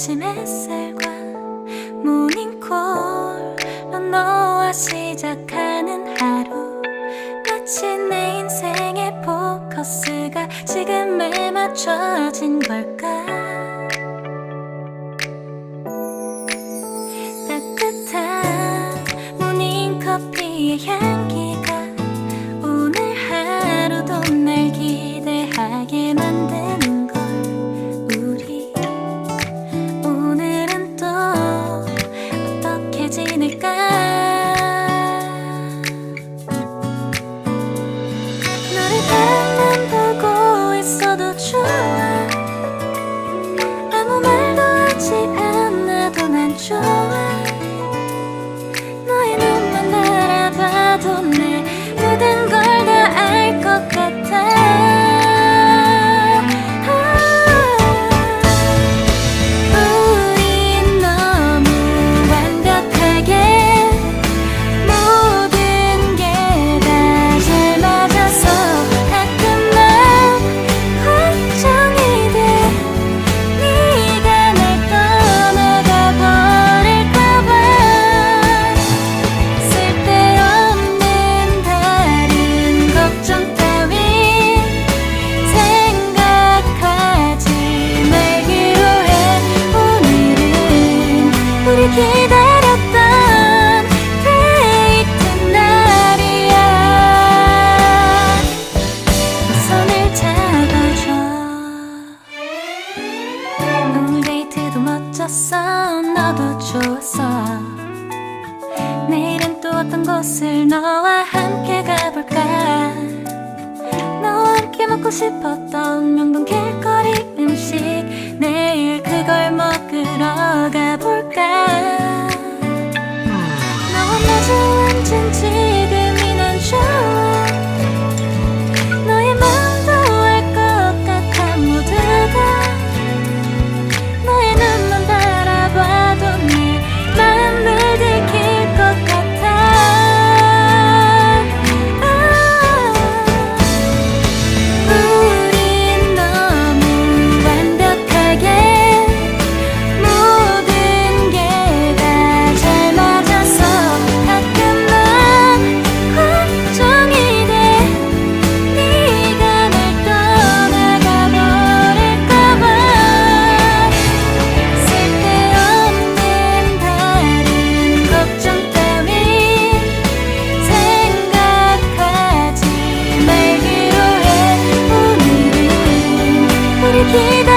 아침 햇살과 모닝콜로 너와 시작하는 하루, 마치 내 인생의 포커스가 지금에 맞춰진 걸까. 따뜻한 모닝커피의 향기가 오늘 하루도 날 기대하게 만드는 걸. 우리 오늘은 또 어떻게 지낼까. 너를 바라만 보고 있어도 좋아. 아무 말도 하지 않아도 난 좋아. 너의 눈만 바라봐도 내 모든 걸 다 알 것 같아. 우린 너무 완벽하게 모든 게 다 잘 맞아서 가끔 난 걱정이 돼. 네가 날 떠나가 버릴까봐. 쓸데없는 다른 걱정 따윈 생각하지 말기로 해. 오늘은 우리 기다렸던 데이트 날이야. 손을 잡아줘. 오늘 데이트도 멋졌어. 너도 좋았어. 내일은 또 어떤 곳을 너와 함께 가볼까. 너와 함께 먹고 싶었던 명동 길거리 음식, 내일 그걸 먹으러 가볼까. 너와 마주 앉은 지금이 난 좋아. 너의 마음도 알 것 같아. 모두 다 너의 눈만 바라봐도 내 마음을 들킬 것 같아. 우린 너무 완벽하게 모든 게 다 잘 맞아서 가끔 난 걱정이 돼. 네가 날 떠나가 버릴까봐. 쓸데없는 다른 걱정 따윈 생각하지 말기로 해. 오늘은 우리 기다렸던